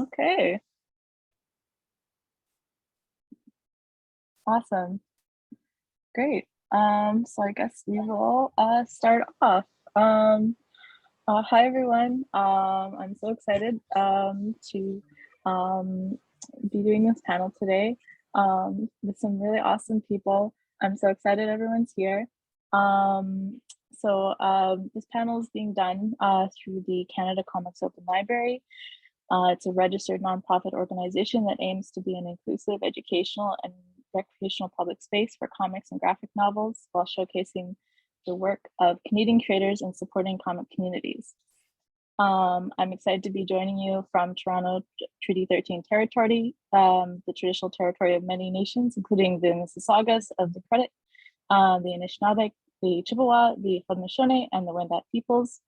Okay, awesome. Great. So I guess we will start off. Hi everyone. I'm so excited to be doing this panel today with some really awesome people. I'm so excited everyone's here. This panel is being done through the Canada Comics Open Library. It's a registered nonprofit organization that aims to be an inclusive, educational, and recreational public space for comics and graphic novels while showcasing the work of Canadian creators and supporting comic communities. I'm excited to be joining you from Toronto Treaty 13 territory, the traditional territory of many nations, including the Mississaugas of the Credit, the Anishinaabe, the Chippewa, the Haudenosaunee, and the Wendat peoples.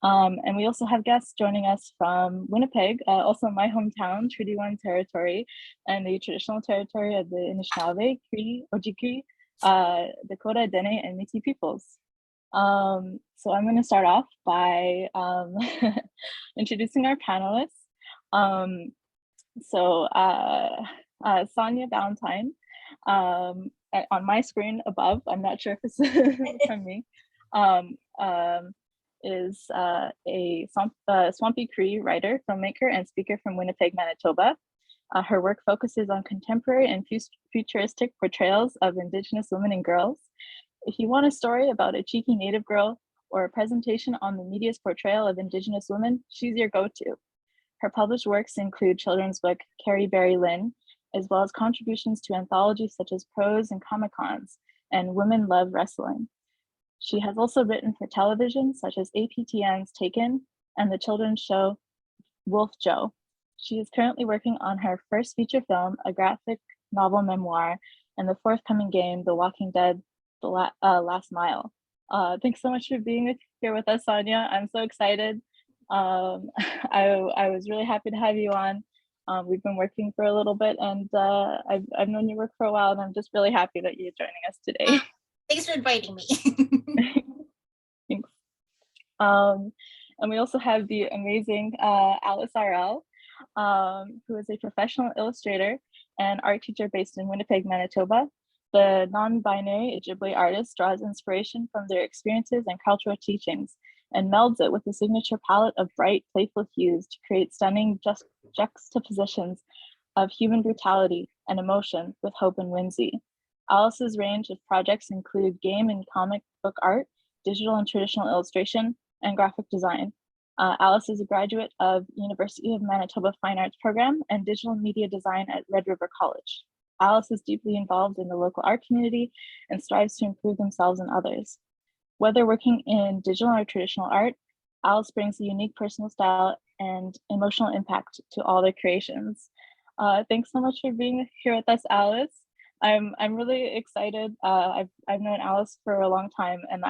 And we also have guests joining us from Winnipeg, also my hometown, Treaty 1 territory, and the traditional territory of the Anishinaabe, Cree, Ojibwe, Dakota, Dene, and Métis peoples. So I'm going to start off by introducing our panelists. Sonya Ballantyne, on my screen above, I'm not sure if it's from me, is a Swampy Cree writer, filmmaker, and speaker from Winnipeg, Manitoba. Her work focuses on contemporary and futuristic portrayals of Indigenous women and girls. If you want a story about a cheeky Native girl or a presentation on the media's portrayal of Indigenous women, she's your go-to. Her published works include children's book Carrie Berry Lynn, as well as contributions to anthologies such as Prose and Comic Cons and Women Love Wrestling. She has also written for television, such as APTN's Taken and the children's show Wolf Joe. She is currently working on her first feature film, a graphic novel memoir, and the forthcoming game, The Walking Dead, The Last Mile. Thanks so much for being here with us, Sonya. I'm so excited. I was really happy to have you on. We've been working for a little bit, and I've known your work for a while, and I'm just really happy that you're joining us today. Thanks for inviting me. Thanks. And we also have the amazing Alice RL, who is a professional illustrator and art teacher based in Winnipeg, Manitoba. The non-binary Ojibwe artist draws inspiration from their experiences and cultural teachings and melds it with a signature palette of bright, playful hues to create stunning juxtapositions of human brutality and emotion with hope and whimsy. Alice's range of projects include game and comic book art, digital and traditional illustration, and graphic design. Alice is a graduate of University of Manitoba Fine Arts Program and digital media design at Red River College. Alice is deeply involved in the local art community and strives to improve themselves and others. Whether working in digital or traditional art, Alice brings a unique personal style and emotional impact to all their creations. Thanks so much for being here with us, Alice. I'm really excited. I've known Alice for a long time, and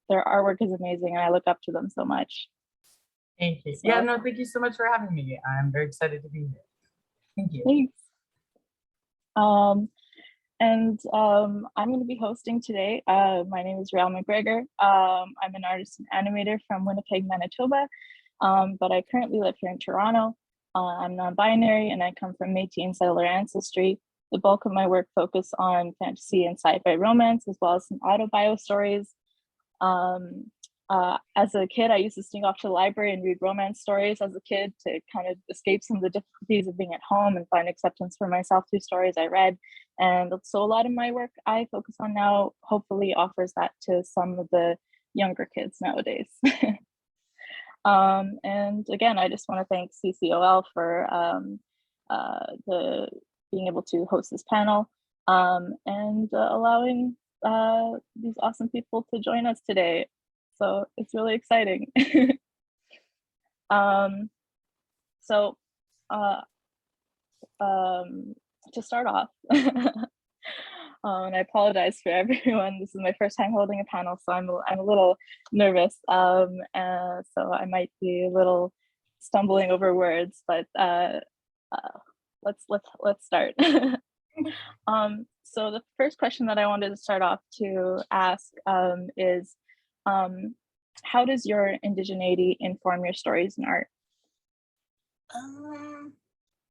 their artwork is amazing, and I look up to them so much. Thank you. Yeah, no, thank you so much for having me. I'm very excited to be here. Thank you. Thanks. I'm going to be hosting today. My name is Rhael McGregor. I'm an artist and animator from Winnipeg, Manitoba, but I currently live here in Toronto. I'm non-binary, and I come from Métis and settler ancestry. The bulk of my work focus on fantasy and sci-fi romance, as well as some autobio stories. As a kid, I used to sneak off to the library and read romance stories as a kid to kind of escape some of the difficulties of being at home and find acceptance for myself through stories I read. And so a lot of my work I focus on now hopefully offers that to some of the younger kids nowadays. And again, I just want to thank CCOL for being able to host this panel and allowing these awesome people to join us today. So it's really exciting. To start off, and I apologize for everyone. This is my first time holding a panel, so I'm a little nervous. So I might be a little stumbling over words, but let's start. So the first question that I wanted to start off to ask is, how does your indigeneity inform your stories and art?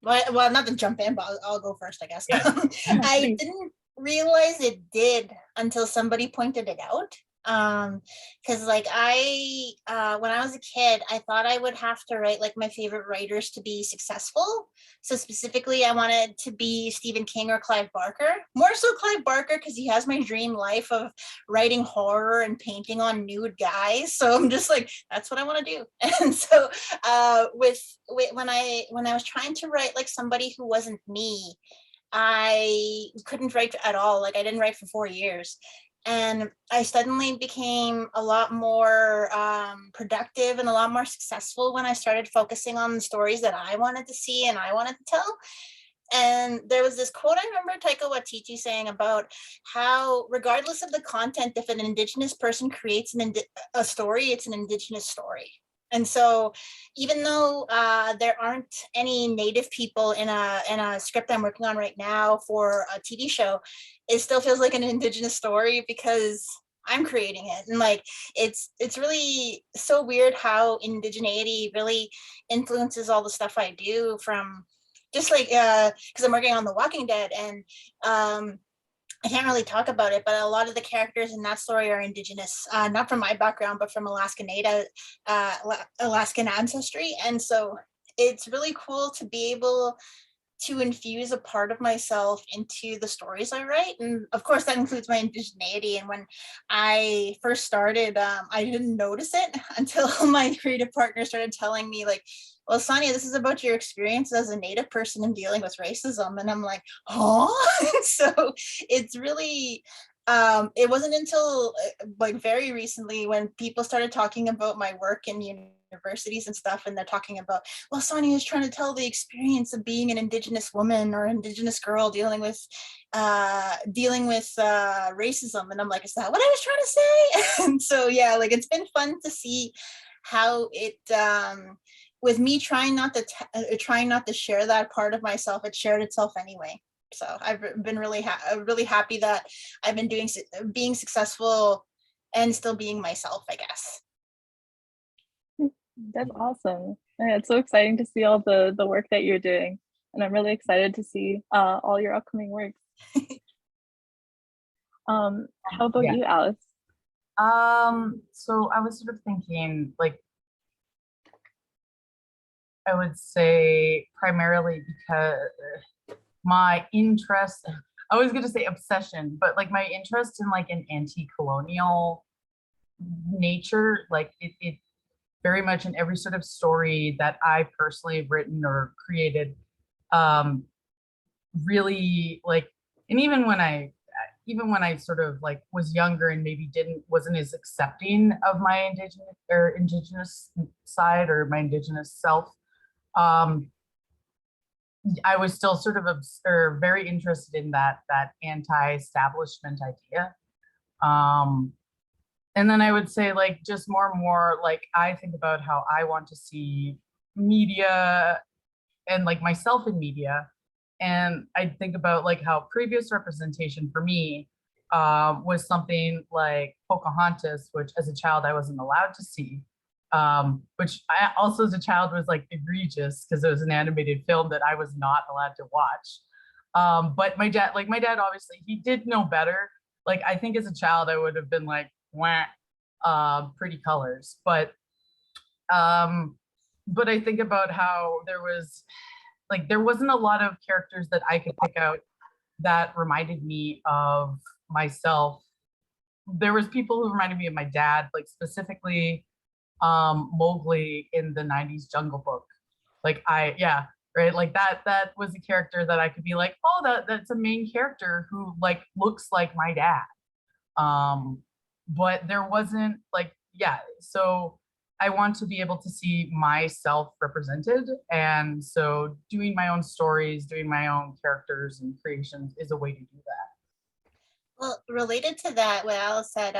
well, not to jump in, but I'll go first, I guess. Yeah. I didn't realize it did until somebody pointed it out. Because like when I was a kid, I thought I would have to write like my favorite writers to be successful. So specifically, I wanted to be Stephen King or Clive Barker. More so Clive Barker because he has my dream life of writing horror and painting on nude guys. So I'm just like, that's what I want to do. And so when I was trying to write like somebody who wasn't me, I couldn't write at all. Like I didn't write for 4 years. And I suddenly became a lot more productive and a lot more successful when I started focusing on the stories that I wanted to see and I wanted to tell. And there was this quote I remember Taika Waititi saying about how, regardless of the content, if an Indigenous person creates a story, it's an Indigenous story. And so even though there aren't any Native people in a script I'm working on right now for a TV show, it still feels like an Indigenous story because I'm creating it. And like, it's really so weird how indigeneity really influences all the stuff I do, from just like, because I'm working on The Walking Dead, and I can't really talk about it, but a lot of the characters in that story are Indigenous, not from my background, but from Alaskan ancestry. And so it's really cool to be able to infuse a part of myself into the stories I write. And of course, that includes my indigeneity. And when I first started, I didn't notice it until my creative partner started telling me, like, well, Sonya, this is about your experience as a Native person in dealing with racism. And I'm like, huh? So it's really, it wasn't until like very recently when people started talking about my work in universities and stuff, and they're talking about, well, Sonya is trying to tell the experience of being an Indigenous woman or Indigenous girl dealing with racism. And I'm like, is that what I was trying to say? And so, yeah, like it's been fun to see how it, with me trying not to share that part of myself, it shared itself anyway. So I've been really happy that I've been being successful and still being myself, I guess. That's awesome. Yeah, it's so exciting to see all the work that you're doing, and I'm really excited to see all your upcoming works. How about you, Alice? So I was sort of thinking, like, I would say primarily because my interest, I was going to say obsession, but like my interest in like an anti-colonial nature, like it very much in every sort of story that I personally have written or created, really like, and even when I sort of like was younger and maybe wasn't as accepting of my indigenous side or my Indigenous self, I was still sort of very interested in that anti-establishment idea. And then I would say, like, just more and more, like, I think about how I want to see media and like myself in media. And I think about like how previous representation for me was something like Pocahontas, which as a child I wasn't allowed to see. Which I also as a child was like egregious because it was an animated film that I was not allowed to watch. But my dad obviously he did know better. Like I think as a child I would have been like, wah, pretty colors. But I think about how there wasn't a lot of characters that I could pick out that reminded me of myself. There was people who reminded me of my dad, like specifically Mowgli in the 90s Jungle Book. Like right? Like that was a character that I could be like, oh, that's a main character who like looks like my dad. But there wasn't like, so I want to be able to see myself represented. And so doing my own stories, doing my own characters and creations is a way to do that. Well, related to that, what Alice said,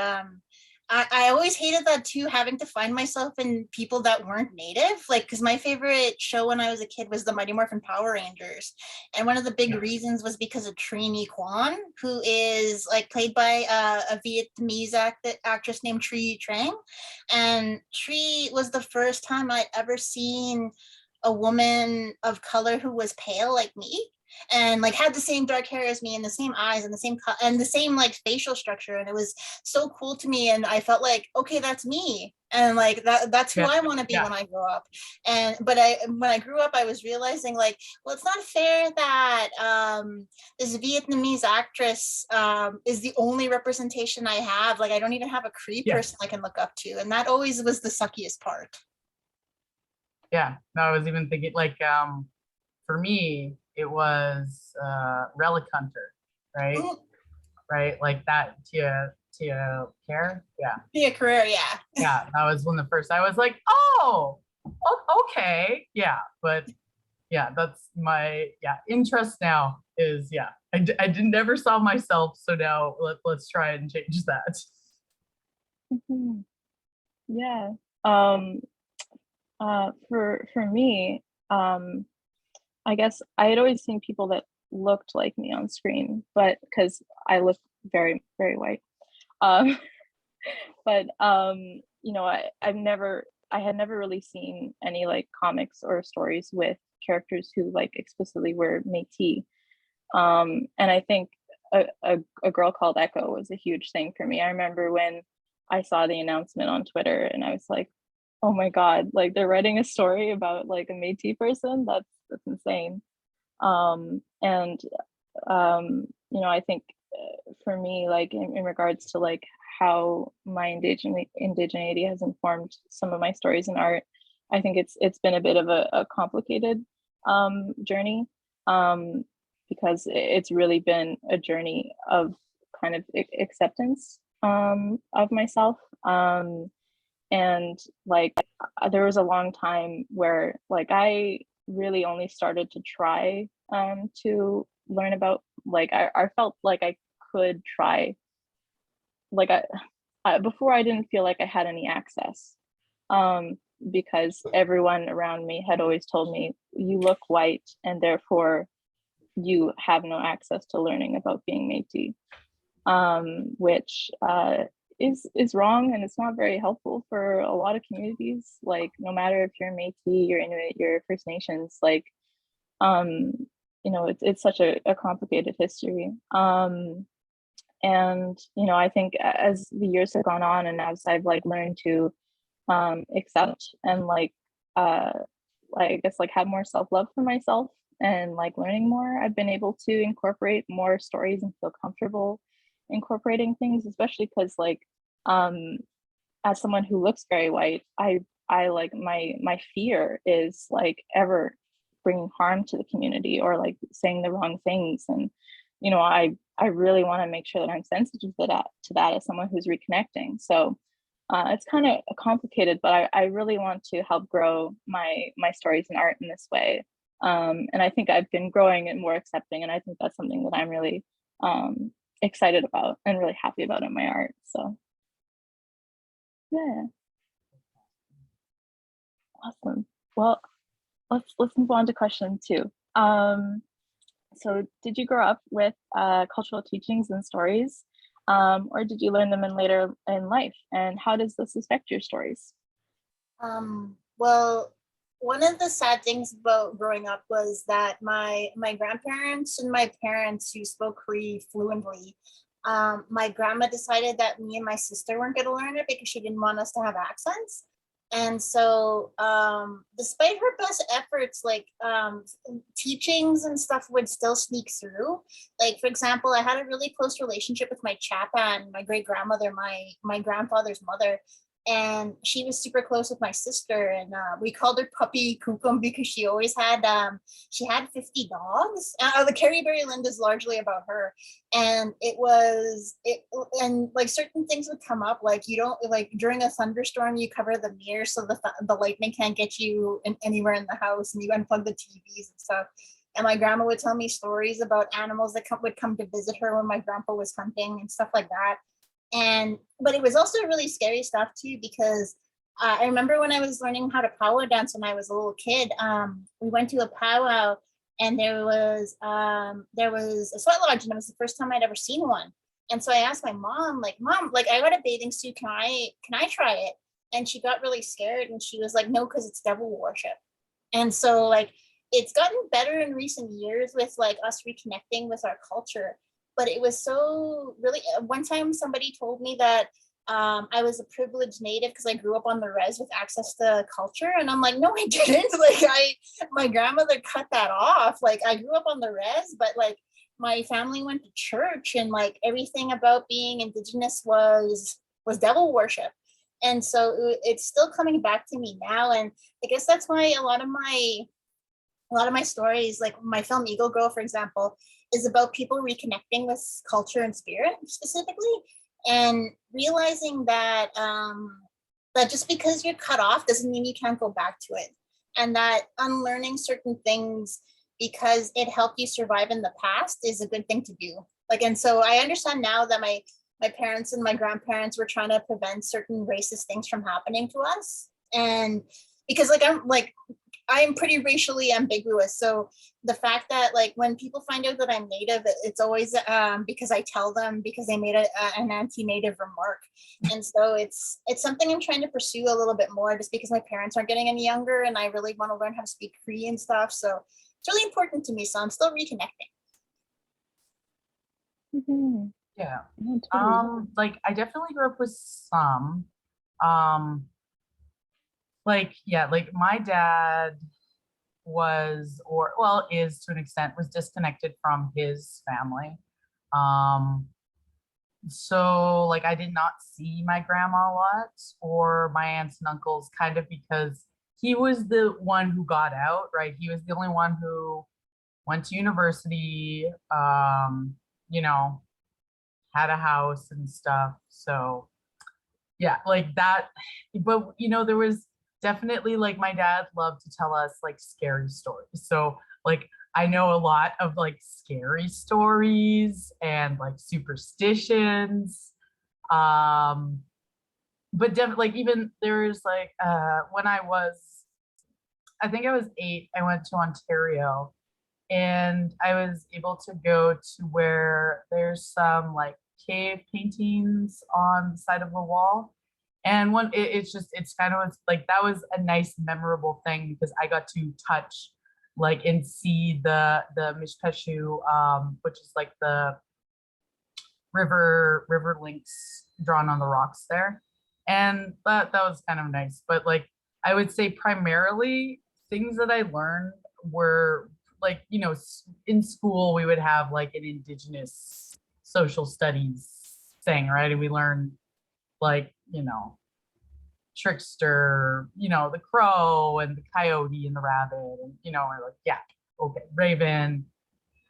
I always hated that too, having to find myself in people that weren't Native. Like, because my favorite show when I was a kid was the Mighty Morphin Power Rangers. And one of the big reasons was because of Trini Kwan, who is like played by a Vietnamese actress named Tri Trang. And Tri was the first time I'd ever seen a woman of color who was pale like me, and like had the same dark hair as me and the same eyes and the same and the same like facial structure, and it was so cool to me, and I felt like, okay, that's me, and like that's who I want to be when I grow up. And but when I grew up, I was realizing like, well, it's not fair that this Vietnamese actress is the only representation I have. Like I don't even have a Cree person I can look up to, and that always was the suckiest part. Yeah, no, I was even thinking like for me it was Relic Hunter, right? Right, like that Tia Care, Tia Career, yeah. Yeah, that was one of the first. I was like, oh, okay, yeah, but yeah, that's my interest now. Is I never saw myself, so now let's try and change that. Mm-hmm. Yeah. For me, I guess I had always seen people that looked like me on screen, but because I look very, very white. But you know, I had never really seen any like comics or stories with characters who like explicitly were Métis. And I think a girl called Echo was a huge thing for me. I remember when I saw the announcement on Twitter, and I was like, oh my God, like they're writing a story about like a Métis person. That's insane. And you know, I think for me, like in regards to like how my indigeneity has informed some of my stories in art, I think it's been a bit of a complicated journey, because it's really been a journey of kind of acceptance of myself. And like there was a long time where like I really only started to try to learn about, like I felt like I could try, like I before I didn't feel like I had any access, because everyone around me had always told me, you look white and therefore you have no access to learning about being Métis, which is wrong, and it's not very helpful for a lot of communities. Like no matter if you're Métis, you're Inuit, you're First Nations, like you know, it's such a complicated history. And you know, I think as the years have gone on, and as I've like learned to accept and like I guess like have more self-love for myself, and like learning more, I've been able to incorporate more stories and feel comfortable incorporating things, especially because like as someone who looks very white, I like my fear is like ever bringing harm to the community or like saying the wrong things. And you know, I really want to make sure that I'm sensitive to that as someone who's reconnecting. So it's kind of complicated, but I really want to help grow my stories and art in this way. And I think I've been growing and more accepting, and I think that's something that I'm really excited about and really happy about in my art. So yeah, awesome. Well, let's move on to question 2. So did you grow up with cultural teachings and stories, or did you learn them in later in life? And how does this affect your stories? Well, one of the sad things about growing up was that my grandparents and my parents, who spoke Cree fluently, my grandma decided that me and my sister weren't going to learn it because she didn't want us to have accents. And so despite her best efforts, like teachings and stuff would still sneak through. Like, for example, I had a really close relationship with my chapan, my great grandmother, my grandfather's mother. And she was super close with my sister, and we called her Puppy Kukum because she always had she had 50 dogs. The Carrie Berry Lind is largely about her, and and like certain things would come up, like you don't, like during a thunderstorm you cover the mirror so the lightning can't get you anywhere in the house, and you unplug the TVs and stuff. And my grandma would tell me stories about animals that would come to visit her when my grandpa was hunting and stuff like that. But it was also really scary stuff too, because I remember when I was learning how to powwow dance when I was a little kid, we went to a powwow, and there was a sweat lodge, and it was the first time I'd ever seen one. And so I asked my mom, like, Mom, like I got a bathing suit, can I try it? And she got really scared, and she was like, no, because it's devil worship. And so like it's gotten better in recent years with like us reconnecting with our culture. But it was so really, one time somebody told me that I was a privileged native because I grew up on the res with access to culture. And I'm like, no, I didn't. Like my grandmother cut that off. Like I grew up on the res, but like my family went to church, and like everything about being Indigenous was devil worship. And so it's still coming back to me now. And I guess that's why a lot of my stories, like my film Eagle Girl, for example, is about people reconnecting with culture and spirit specifically, and realizing that that just because you're cut off doesn't mean you can't go back to it, and that unlearning certain things because it helped you survive in the past is a good thing to do. Like, and so I understand now that my parents and my grandparents were trying to prevent certain racist things from happening to us. And because I'm pretty racially ambiguous. So the fact that like when people find out that I'm Native, it's always because I tell them because they made an anti-Native remark. And so it's something I'm trying to pursue a little bit more, just because my parents aren't getting any younger and I really want to learn how to speak Cree and stuff. So it's really important to me. So I'm still reconnecting. Mm-hmm. Yeah. Yeah, totally. Like I definitely grew up with some. Like my dad is to an extent, was disconnected from his family. So like I did not see my grandma a lot or my aunts and uncles, kind of because he was the one who got out, right? He was the only one who went to university, you know, had a house and stuff. So yeah, like that. But you know, there was definitely, like, my dad loved to tell us like scary stories. So like I know a lot of like scary stories and like superstitions. But definitely, like, even there's like when I think I was 8, I went to Ontario, and I was able to go to where there's some like cave paintings on the side of the wall. And it's kind of like, that was a nice memorable thing because I got to touch like and see the Mishpeshu, which is like the river links drawn on the rocks there. And that was kind of nice. But like I would say primarily things that I learned were like, you know, in school we would have like an Indigenous social studies thing, right? And we learned like, you know, trickster, you know, the crow and the coyote and the rabbit, and you know, we're like, yeah, okay, raven,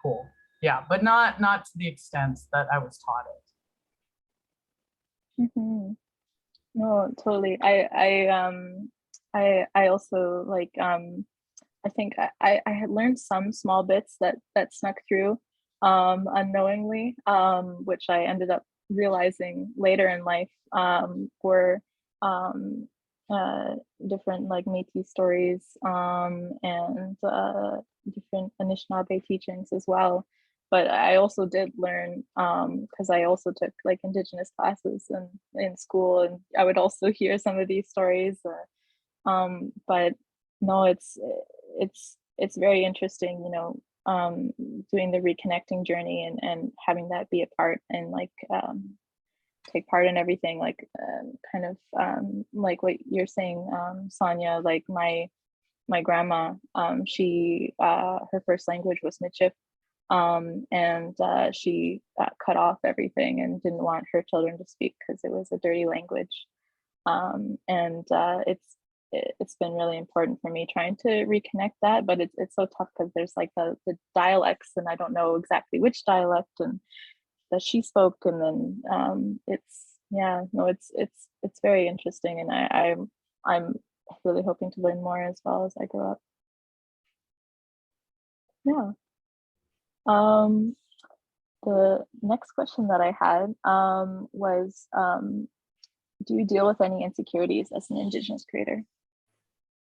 cool. Yeah, but not to the extent that I was taught it. Mm-hmm. No, totally. I also like I think I had learned some small bits that snuck through unknowingly, which I ended up realizing later in life were different like Métis stories and different Anishinaabe teachings as well. But I also did learn because I also took like Indigenous classes in school, and I would also hear some of these stories. But no, it's very interesting, you know, doing the reconnecting journey and having that be a part and like take part in everything, like kind of like what you're saying, Sonya, like my grandma, she her first language was Michif, and she cut off everything and didn't want her children to speak because it was a dirty language. And it's been really important for me trying to reconnect that, but it's so tough because there's like the dialects, and I don't know exactly which dialect and that she spoke, and then it's very interesting, and I'm really hoping to learn more as well as I grow up. Yeah. The next question that I had was, do you deal with any insecurities as an Indigenous creator?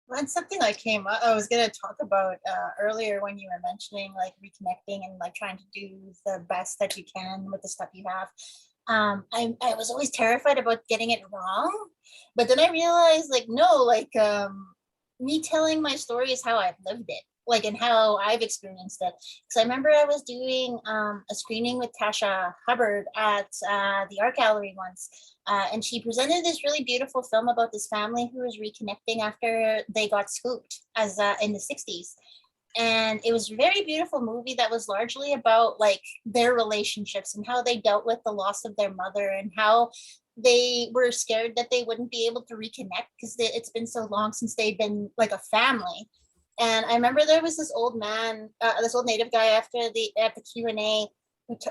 That's something that came up. I was going to talk about earlier when you were mentioning like reconnecting and like trying to do the best that you can with the stuff you have. I was always terrified about getting it wrong, but then I realized like, no, like me telling my story is how I've lived it, like, and how I've experienced it. Because I remember I was doing a screening with Tasha Hubbard at the art gallery once, and she presented this really beautiful film about this family who was reconnecting after they got scooped as in the 60s. And it was a very beautiful movie that was largely about like their relationships and how they dealt with the loss of their mother, and how they were scared that they wouldn't be able to reconnect because it's been so long since they've been like a family. And I remember there was this old man, this old native guy at the Q&A,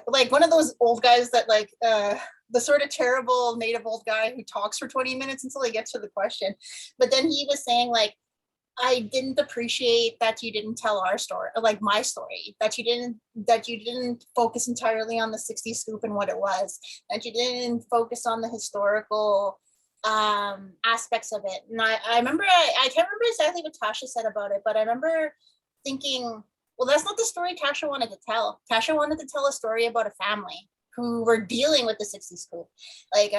like one of those old guys that like the sort of terrible native old guy who talks for 20 minutes until he gets to the question. But then he was saying like, I didn't appreciate that you didn't tell our story, like my story, that you didn't focus entirely on the 60s scoop and what it was, that you didn't focus on the historical aspects of it. And I remember, I can't remember exactly what Tasha said about it, but I remember thinking, well, that's not the story Tasha wanted to tell. Tasha wanted to tell a story about a family who were dealing with the 60s scoop. Like,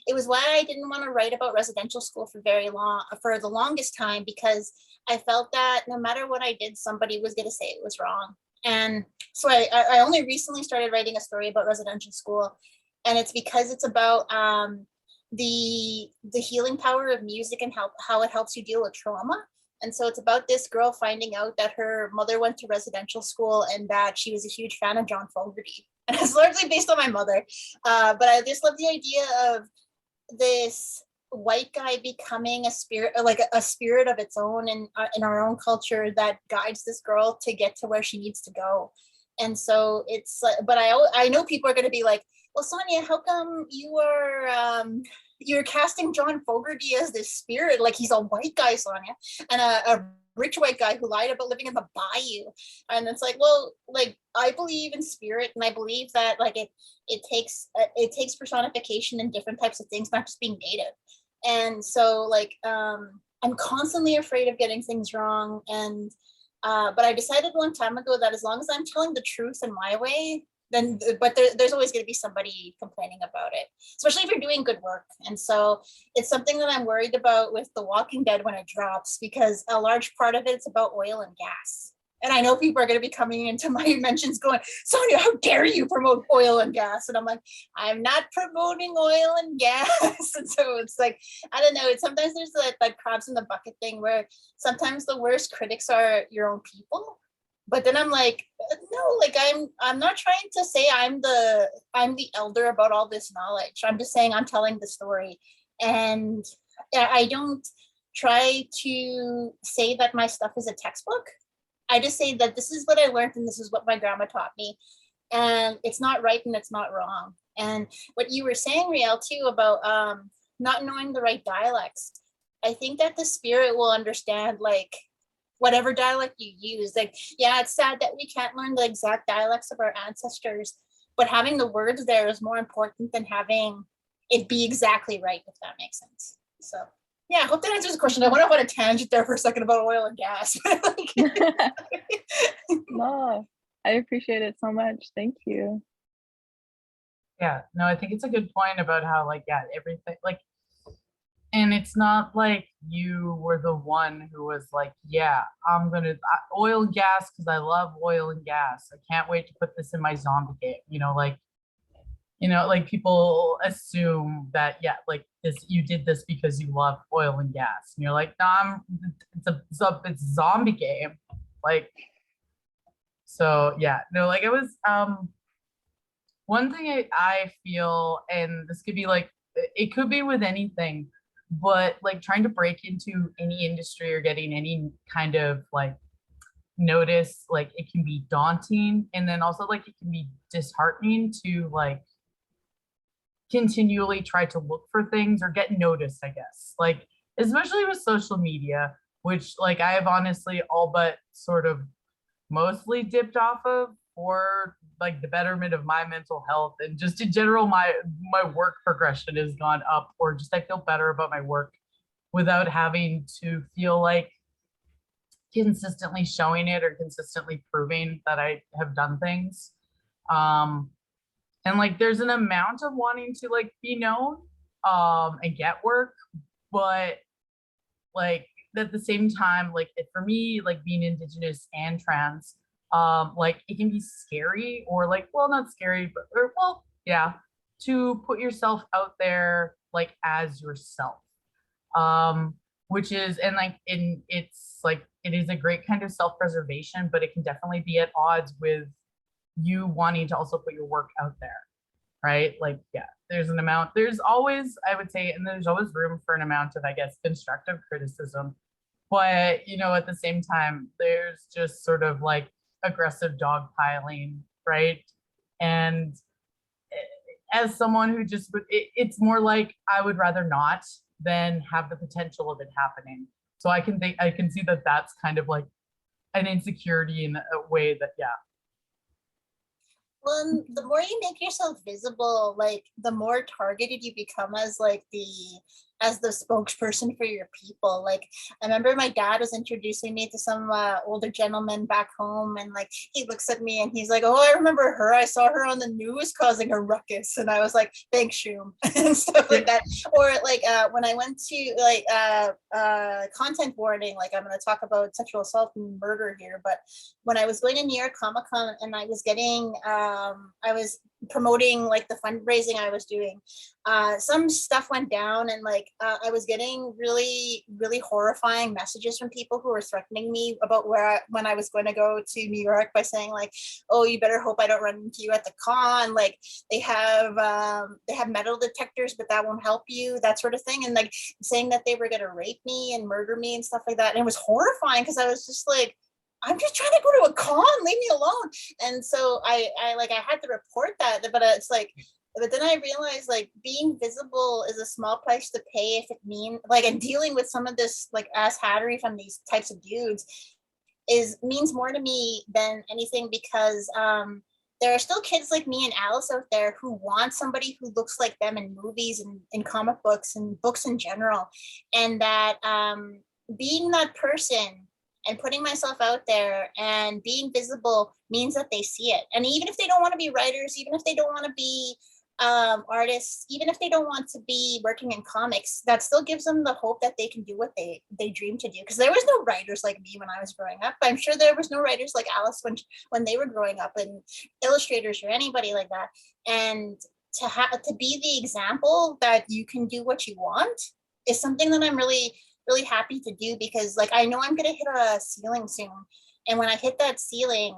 it was why I didn't want to write about residential school for the longest time, because I felt that no matter what I did, somebody was going to say it was wrong. And so I only recently started writing a story about residential school, and it's because it's about the healing power of music and how it helps you deal with trauma. And so it's about this girl finding out that her mother went to residential school and that she was a huge fan of John Fogerty. And it's largely based on my mother. But I just love the idea of this white guy becoming a spirit, like a spirit of its own in our own culture that guides this girl to get to where she needs to go. And so it's, but I know people are going to be like, well, Sonya, how come you're casting John Fogerty as this spirit? Like, he's a white guy, Sonya, and a rich white guy who lied about living in the bayou. And it's like, well, like, I believe in spirit, and I believe that like it takes personification in different types of things, not just being native. And so like I'm constantly afraid of getting things wrong. And but I decided a long time ago that as long as I'm telling the truth in my way, then there's always going to be somebody complaining about it, especially if you're doing good work. And so it's something that I'm worried about with The Walking Dead when it drops, because a large part of it's about oil and gas. And I know people are going to be coming into my mentions going, Sonya, how dare you promote oil and gas? And I'm like, I'm not promoting oil and gas. And so it's like, I don't know. It's sometimes there's that crabs in the bucket thing where sometimes the worst critics are your own people. But then I'm like, no, like I'm not trying to say I'm the elder about all this knowledge. I'm just saying I'm telling the story. And I don't try to say that my stuff is a textbook. I just say that this is what I learned and this is what my grandma taught me. And it's not right and it's not wrong. And what you were saying, Rhael, too, about not knowing the right dialects, I think that the spirit will understand, like, whatever dialect you use. Like, yeah, it's sad that we can't learn the exact dialects of our ancestors, but having the words there is more important than having it be exactly right, if that makes sense. So yeah, I hope that answers the question. I went off on a tangent there for a second about oil and gas. No, I appreciate it so much. Thank you. Yeah, no, I think it's a good point about how, like, yeah, everything, like, and it's not like you were the one who was like, yeah, I'm gonna oil and gas because I love oil and gas. I can't wait to put this in my zombie game. Like people assume that, yeah, like this, you did this because you love oil and gas, and you're like, nah, it's a zombie game, like. So yeah, no, like it was one thing I feel, and this could be like, it could be with anything, but like trying to break into any industry or getting any kind of like notice, like it can be daunting, and then also like it can be disheartening to like continually try to look for things or get noticed, I guess, like especially with social media, which like I have honestly all but sort of mostly dipped off of for like the betterment of my mental health, and just in general my work progression has gone up, or just I feel better about my work without having to feel like consistently showing it or consistently proving that I have done things. And like there's an amount of wanting to like be known and get work, but like at the same time, like for me, like being Indigenous and trans, like it can be scary, or like, well, not scary, but or well, yeah, to put yourself out there like as yourself. Which is, and like it's like it is a great kind of self-preservation, but it can definitely be at odds with you wanting to also put your work out there, right? Like, yeah, there's always, I would say, and there's always room for an amount of, I guess, constructive criticism. But, you know, at the same time, there's just sort of like aggressive dogpiling, right? And as someone who just, it's more like I would rather not than have the potential of it happening. So I can see that that's kind of like an insecurity in a way that, yeah. Well, the more you make yourself visible, like the more targeted you become as like as the spokesperson for your people. Like I remember my dad was introducing me to some older gentleman back home, and like he looks at me and he's like, "Oh, I remember her. I saw her on the news causing a ruckus," and I was like, "Thanks, Shoom," and stuff like that. Or like when I went to like content warning, like I'm going to talk about sexual assault and murder here, but when I was going to New York Comic Con and I was getting I was promoting like the fundraising I was doing, some stuff went down, and like I was getting really horrifying messages from people who were threatening me about when I was going to go to New York by saying like, "Oh, you better hope I don't run into you at the con, like they have metal detectors, but that won't help you," that sort of thing, and like saying that they were going to rape me and murder me and stuff like that. And it was horrifying because I was just like, I'm just trying to go to a con, leave me alone. And so I had to report that, but it's like, but then I realized like being visible is a small price to pay if it means like, and dealing with some of this like ass hattery from these types of dudes means more to me than anything, because there are still kids like me and Alice out there who want somebody who looks like them in movies and in comic books and books in general. And that being that person and putting myself out there and being visible means that they see it. And even if they don't want to be writers, even if they don't want to be artists, even if they don't want to be working in comics, that still gives them the hope that they can do what they dream to do. Because there was no writers like me when I was growing up. I'm sure there was no writers like Alice when they were growing up, and illustrators or anybody like that. And to be the example that you can do what you want is something that I'm really happy to do, because like I know I'm gonna hit a ceiling soon, and when I hit that ceiling,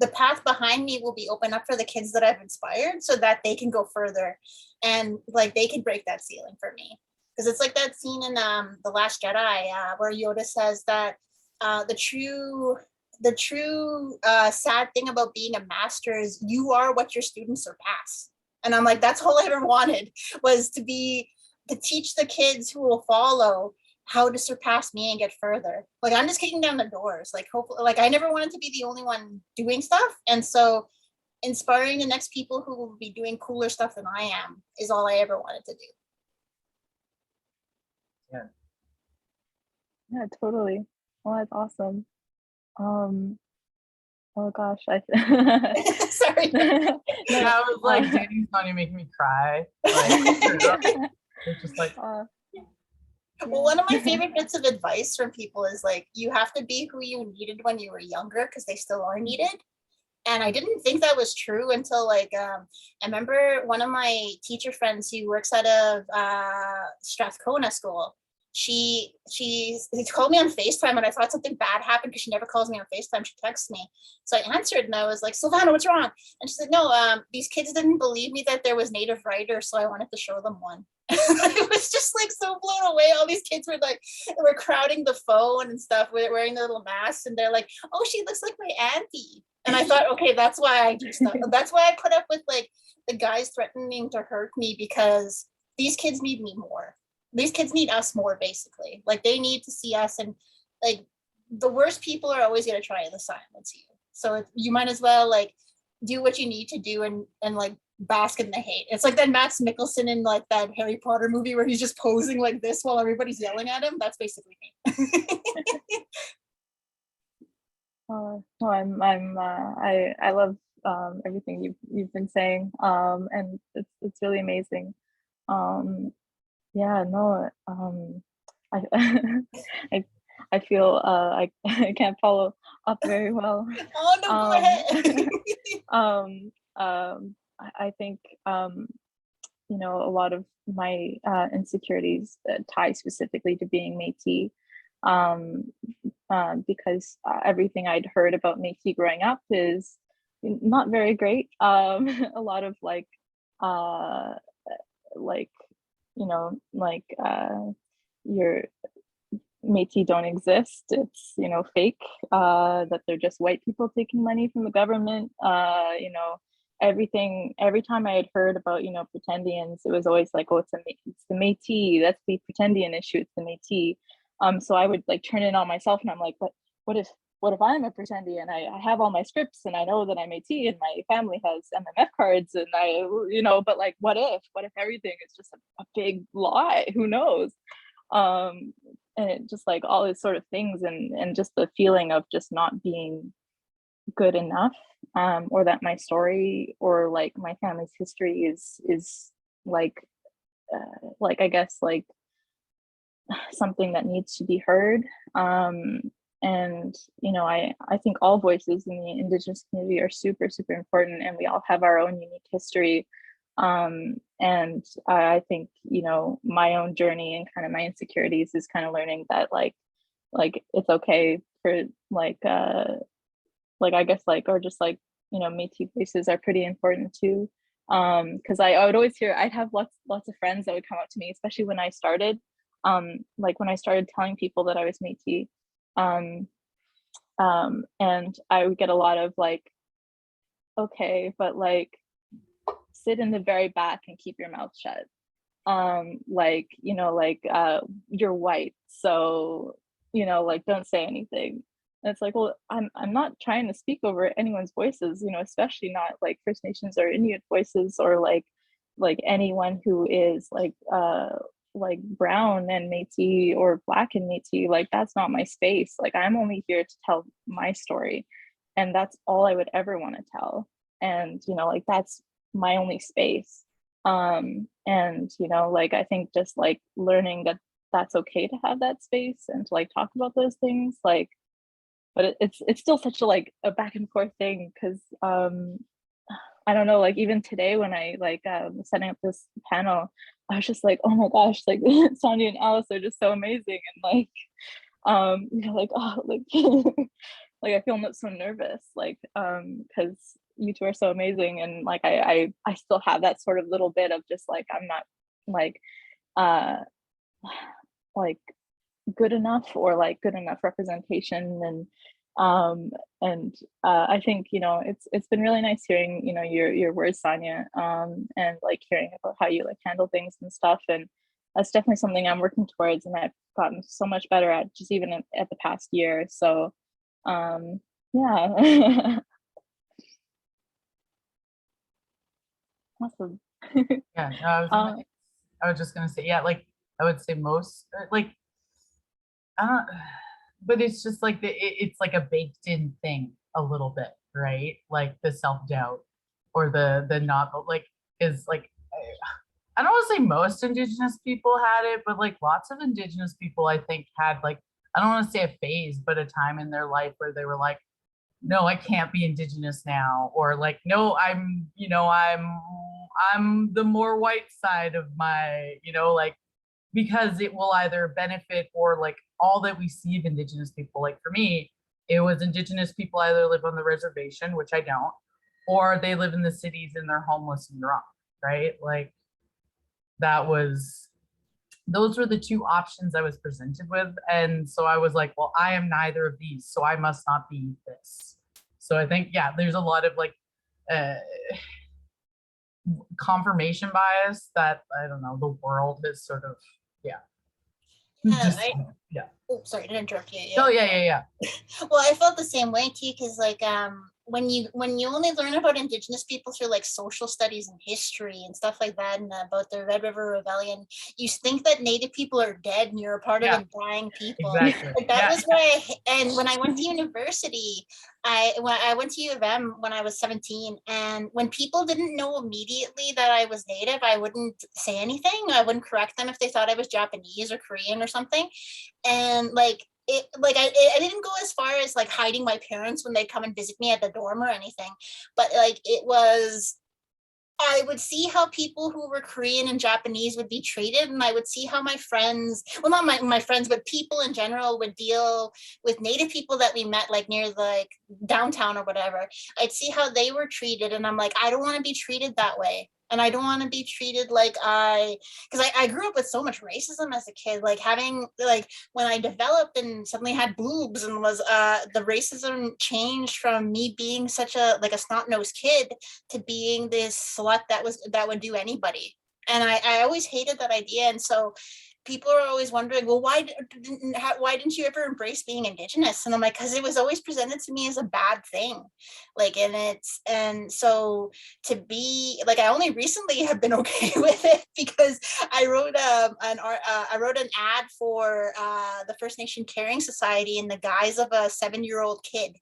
the path behind me will be open up for the kids that I've inspired, so that they can go further and like they can break that ceiling for me. Because it's like that scene in The Last Jedi where Yoda says that the true sad thing about being a master is you are what your students surpass. And I'm like, that's all I ever wanted, was to teach the kids who will follow how to surpass me and get further. Like I'm just kicking down the doors. Like hopefully, like I never wanted to be the only one doing stuff, and so inspiring the next people who will be doing cooler stuff than I am is all I ever wanted to do. Yeah, totally. Well, that's awesome. Oh gosh, Sorry. No, I was like, Danny's not even making me cry. Like, it's just like, well, one of my favorite bits of advice from people is like, you have to be who you needed when you were younger, because they still are needed. And I didn't think that was true until like I remember one of my teacher friends who works out of Strathcona School. She called me on FaceTime, and I thought something bad happened because she never calls me on FaceTime. She texts me. So I answered, and I was like, "Silvana, what's wrong?" And she said, "No, these kids didn't believe me that there was Native writers, so I wanted to show them one." It was just like so blown away. All these kids were like, were crowding the phone and stuff, wearing their little masks, and they're like, "Oh, she looks like my auntie." And I thought, okay, that's why I do stuff. That's why I put up with like the guys threatening to hurt me, because these kids need me more. These kids need us more, basically. Like they need to see us, and like the worst people are always going to try to silence you. So you might as well like do what you need to do and like bask in the hate. It's like that Mads Mikkelsen in like that Harry Potter movie where he's just posing like this while everybody's yelling at him. That's basically me. I love everything you've been saying, and it's really amazing. Yeah, no, I I feel I can't follow up very well. Oh no, go ahead. I think you know, a lot of my insecurities tie specifically to being Métis, because everything I'd heard about Métis growing up is not very great. A lot of uh, like you know, your Métis don't exist. It's, you know, fake, that they're just white people taking money from the government. You know, everything, every time I had heard about, you know, pretendians, it was always like, oh, it's the Métis, that's the pretendian issue, it's the Métis. So I would like turn it on myself and I'm like, what if I'm a pretendian? I have all my scripts and I know that I'm Métis and my family has MMF cards and you know, but like, what if everything is just a big lie? Who knows? And it just like all these sort of things and just the feeling of just not being good enough, or that my story or like my family's history is like I guess like something that needs to be heard. And you know, I think all voices in the Indigenous community are super important, and we all have our own unique history. And I think, you know, my own journey and kind of my insecurities is kind of learning that like it's okay for I guess like, or just like, you know, Métis voices are pretty important too. Because I would always hear, I'd have lots of friends that would come up to me, especially when I started, like when I started telling people that I was Métis. And I would get a lot of like, okay, but like sit in the very back and keep your mouth shut. Like, you know, like you're white, so, you know, like don't say anything. And it's like, well, I'm not trying to speak over anyone's voices, you know, especially not like First Nations or Inuit voices, or like anyone who is like brown and Métis or black and Métis. Like that's not my space. Like I'm only here to tell my story, and that's all I would ever want to tell. And you know, like that's my only space. And you know, like I think just like learning that that's okay to have that space and to like talk about those things, like, but it's still such a like a back and forth thing, because I don't know, like even today when I like was setting up this panel, I was just like, oh my gosh, like Sonya and Alice are just so amazing, and like you know, like, oh, like like I feel so nervous, like because you two are so amazing, and like I still have that sort of little bit of just like I'm not like uh like good enough, or like good enough representation. And I think, you know, it's been really nice hearing, you know, your words, Sonya, and like hearing about how you like handle things and stuff. And that's definitely something I'm working towards, and I've gotten so much better at, just even at the past year. So yeah. Awesome. Yeah, no, I was just gonna say, yeah, like I would say most, like, but it's just like it's like a baked in thing a little bit, right? Like the self-doubt or the not, but like is like, I don't want to say most Indigenous people had it, but like lots of Indigenous people I think had like, I don't want to say a phase, but a time in their life where they were like, no, I can't be Indigenous now, or like, no, I'm, you know, I'm the more white side of my, you know, like, because it will either benefit or like all that we see of Indigenous people. Like for me, it was Indigenous people either live on the reservation, which I don't, or they live in the cities and they're homeless and drunk, right? Like those were the two options I was presented with. And so I was like, well, I am neither of these, so I must not be this. So I think, yeah, there's a lot of like confirmation bias that, I don't know, the world has sort of, yeah. Oh, sorry to interrupt you. Oh, yeah. Well, I felt the same way too, because like when you only learn about Indigenous people through like social studies and history and stuff like that, and about the Red River Rebellion, you think that Native people are dead and you're a part of a dying people. Exactly. Like, that was why. And when I went to university, I went to U of M when I was 17, and when people didn't know immediately that I was Native, I wouldn't say anything. I wouldn't correct them if they thought I was Japanese or Korean or something. And like, I didn't go as far as like hiding my parents when they come and visit me at the dorm or anything, but like I would see how people who were Korean and Japanese would be treated, and I would see how my friends, well, not my friends, but people in general would deal with Native people that we met like near like downtown or whatever. I'd see how they were treated, and I'm like, I don't want to be treated that way. And I don't want to be treated like because I grew up with so much racism as a kid, like having, like when I developed and suddenly had boobs and was, the racism changed from me being such a, like a snot-nosed kid to being this slut that would do anybody. And I always hated that idea. And so people are always wondering, well, why didn't you ever embrace being Indigenous? And I'm like, because it was always presented to me as a bad thing. Like, and so to be like, I only recently have been okay with it because I wrote an ad for the First Nation Caring Society in the guise of a 7-year-old kid.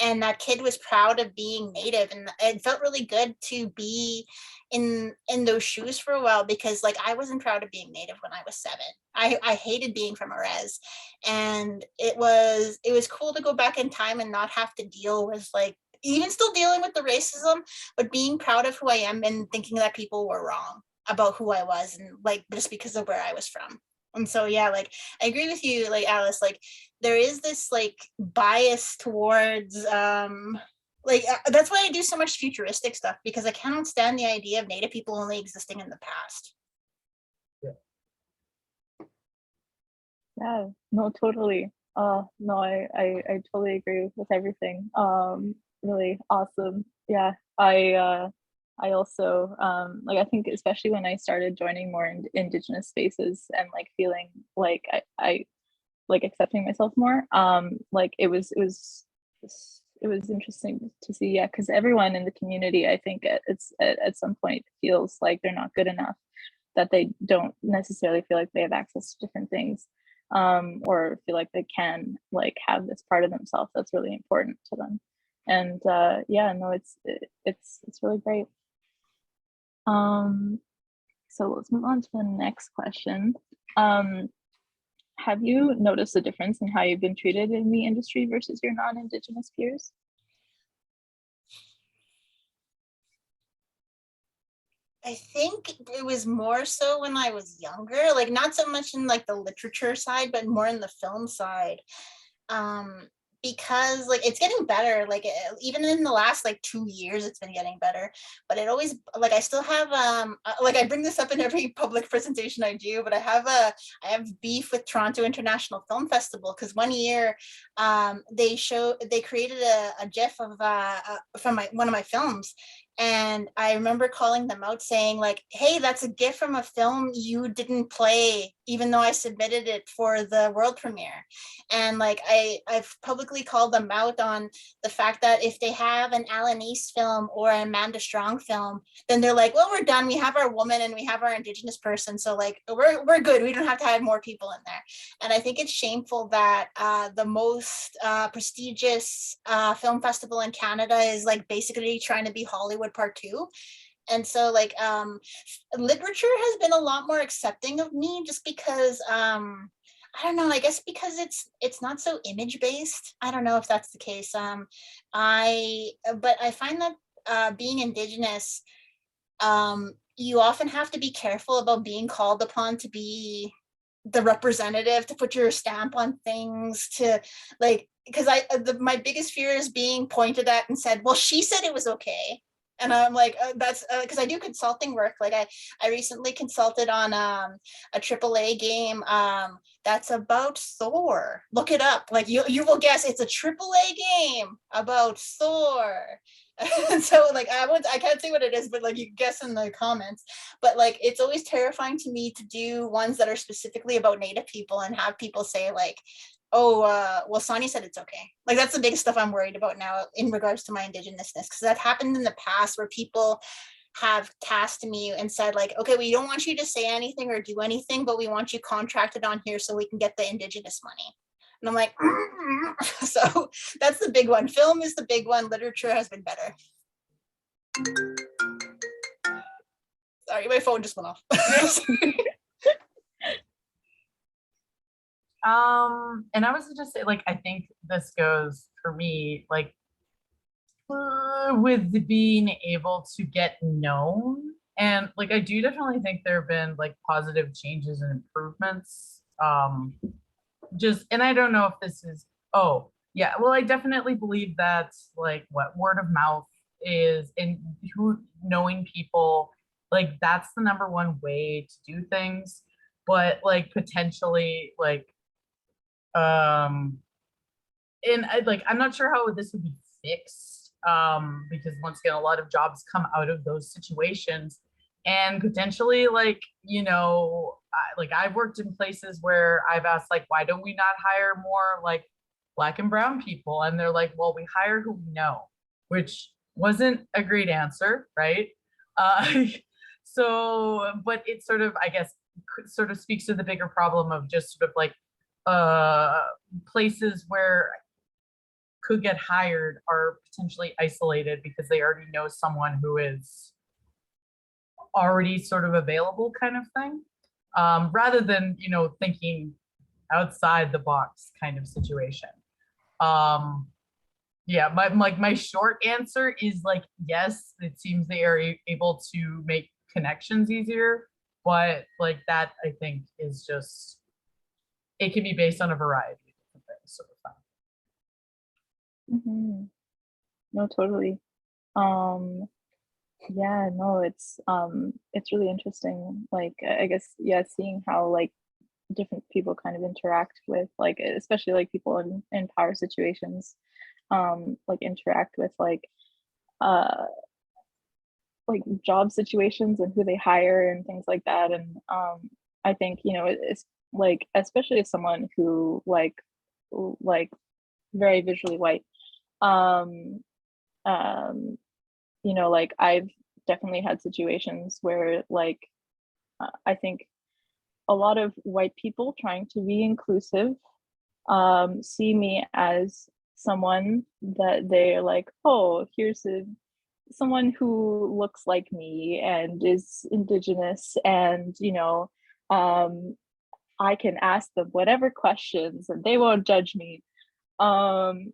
And that kid was proud of being Native, and it felt really good to be in those shoes for a while, because like I wasn't proud of being Native when I was 7. I hated being from a res, and it was cool to go back in time and not have to deal with, like, even still dealing with the racism, but being proud of who I am and thinking that people were wrong about who I was, and like just because of where I was from. And so yeah, like I agree with you, like Alice, like there is this like bias towards that's why I do so much futuristic stuff, because I cannot stand the idea of Native people only existing in the past. Yeah, no, totally. No, I totally agree with everything. Really awesome. Yeah, I also like, I think especially when I started joining more Indigenous spaces and like feeling like I like accepting myself more, like it was interesting to see, yeah, because everyone in the community, I think at some point feels like they're not good enough, that they don't necessarily feel like they have access to different things, or feel like they can like have this part of themselves that's really important to them. And yeah, no, it's really great. So let's move on to the next question. Have you noticed a difference in how you've been treated in the industry versus your non-Indigenous peers? I think it was more so when I was younger, like not so much in like the literature side, but more in the film side. Because like it's getting better, like even in the last like 2 years it's been getting better, but it always, like I still have like I bring this up in every public presentation I do, but I have beef with Toronto International Film Festival, because one year they created a GIF of from one of my films, and I remember calling them out saying like, hey, that's a GIF from a film you didn't play, even though I submitted it for the world premiere. And like I've publicly called them out on the fact that if they have an Alan East film or an Amanda Strong film, then they're like, well, we're done. We have our woman and we have our Indigenous person, so like we're good. We don't have to have more people in there. And I think it's shameful that the most prestigious film festival in Canada is like basically trying to be Hollywood Part 2. And so like literature has been a lot more accepting of me, just because I don't know, I guess because it's not so image based. I don't know if that's the case. But I find that being Indigenous, you often have to be careful about being called upon to be the representative, to put your stamp on things, to like, because my biggest fear is being pointed at and said, well, she said it was okay. And I'm like, that's because I do consulting work. Like I recently consulted on a AAA game that's about Thor. Look it up. Like you will guess it's a AAA game about Thor. And so like I can't say what it is, but like you guess in the comments. But like it's always terrifying to me to do ones that are specifically about Native people and have people say like, well, Sonya said it's okay. Like, that's the biggest stuff I'm worried about now in regards to my Indigenousness, because that happened in the past where people have tasked me and said, like, okay, we don't want you to say anything or do anything, but we want you contracted on here so we can get the Indigenous money. And I'm like, so that's the big one. Film is the big one. Literature has been better. Sorry, my phone just went off. And I was just say, like, I think this goes for me, like, with being able to get known. And like, I do definitely think there have been like positive changes and improvements. And I don't know if this is, oh yeah, well, I definitely believe that like what word of mouth is, and who knowing people, like that's the number one way to do things. But like potentially like, and I'm not sure how this would be fixed, because once again, a lot of jobs come out of those situations, and potentially like, I've worked in places where I've asked like, why don't we not hire more like Black and brown people? And they're like, well, we hire who we know, which wasn't a great answer, right? So, but it sort of, I guess, sort of speaks to the bigger problem of just sort of like places where could get hired are potentially isolated because they already know someone who is already sort of available, kind of thing, rather than thinking outside the box kind of situation. Yeah, my short answer is like, yes, it seems they are able to make connections easier, but like that I think is just, it can be based on a variety of different things, sort of thing. Mm-hmm. No, totally. Yeah, no, it's really interesting. Like, I guess, yeah, seeing how like different people kind of interact with like, especially like people in power situations, like interact with like job situations and who they hire and things like that. And I think it's like, especially as someone who like very visually white, like I've definitely had situations where like I think a lot of white people trying to be inclusive see me as someone that they're like, oh, here's someone who looks like me and is Indigenous, and I can ask them whatever questions and they won't judge me. And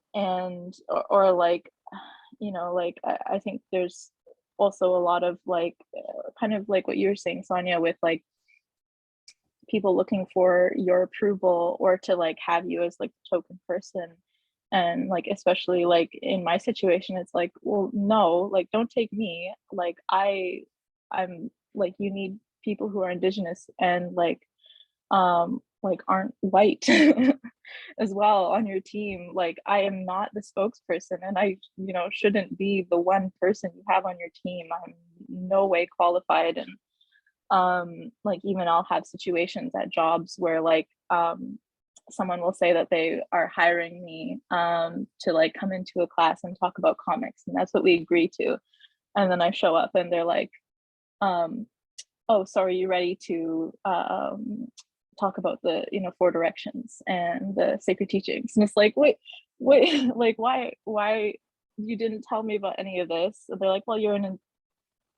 or like, like I think there's also a lot of like kind of like what you were saying, Sonya, with like people looking for your approval or to like have you as like the token person. And like, especially like in my situation, it's like, well, no, like don't take me, like I'm like, you need people who are Indigenous and like aren't white as well on your team. Like I am not the spokesperson, and I shouldn't be the one person you have on your team. I'm no way qualified. And like even I'll have situations at jobs where like someone will say that they are hiring me to like come into a class and talk about comics, and that's what we agree to. And then I show up and they're like, oh, so are you ready to talk about the 4 directions and the sacred teachings? And it's like, wait, like why you didn't tell me about any of this? And they're like, well, you're a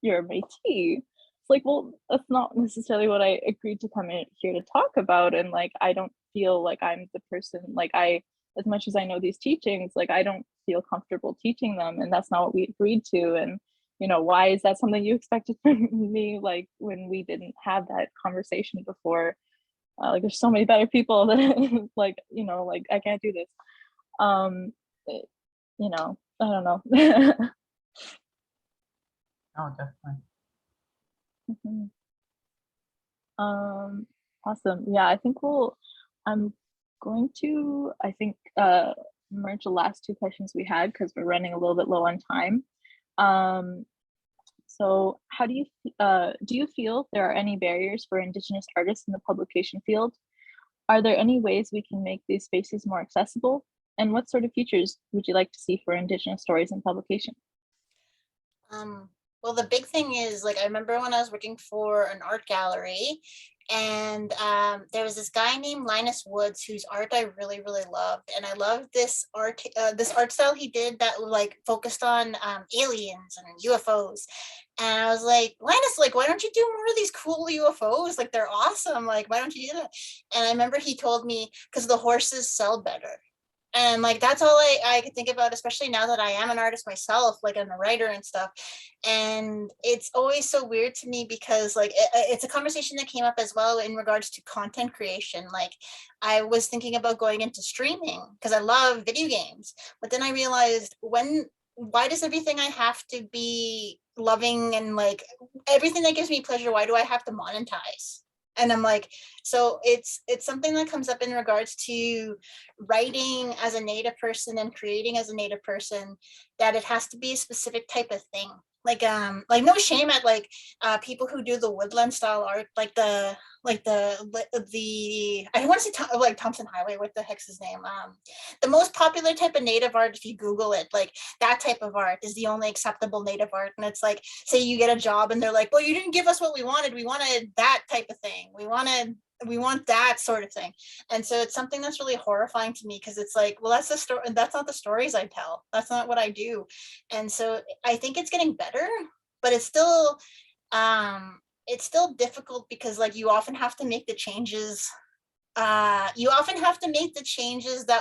Métis. It's like, well, that's not necessarily what I agreed to come in here to talk about. And like I don't feel like I'm the person, like as much as I know these teachings, like I don't feel comfortable teaching them, and that's not what we agreed to. And why is that something you expected from me, like when we didn't have that conversation before? Like there's so many better people that like like I can't do this. I don't know. Oh, definitely. Mm-hmm. Awesome. Yeah, I think I'm going to merge the last 2 questions we had because we're running a little bit low on time. So how do you feel there are any barriers for Indigenous artists in the publication field? Are there any ways we can make these spaces more accessible? And what sort of features would you like to see for Indigenous stories in publication? Well, the big thing is, like, I remember when I was working for an art gallery, and there was this guy named Linus Woods whose art I really, really loved, and I loved this art style he did that like focused on aliens and UFOs. And I was like, Linus, like, why don't you do more of these cool UFOs? Like, they're awesome. Like, why don't you do that? And I remember he told me, because the horses sell better. And like that's all I could think about, especially now that I am an artist myself, like I'm a writer and stuff. And it's always so weird to me because like it's a conversation that came up as well in regards to content creation. Like I was thinking about going into streaming because I love video games, but then I realized why does everything I have to be loving and like everything that gives me pleasure, why do I have to monetize? And I'm like, so it's something that comes up in regards to writing as a Native person and creating as a Native person, that it has to be a specific type of thing. Like no shame at like people who do the woodland style art, like the I don't want to say like Thompson Highway, what the heck's his name, the most popular type of Native art, if you Google it, like that type of art is the only acceptable Native art. And it's like, say you get a job and they're like, well, you didn't give us what we wanted that type of thing, we want that sort of thing. And so it's something that's really horrifying to me because it's like, well, that's the story, that's not the stories I tell, that's not what I do. And so I think it's getting better, but it's still difficult because like you often have to make the changes that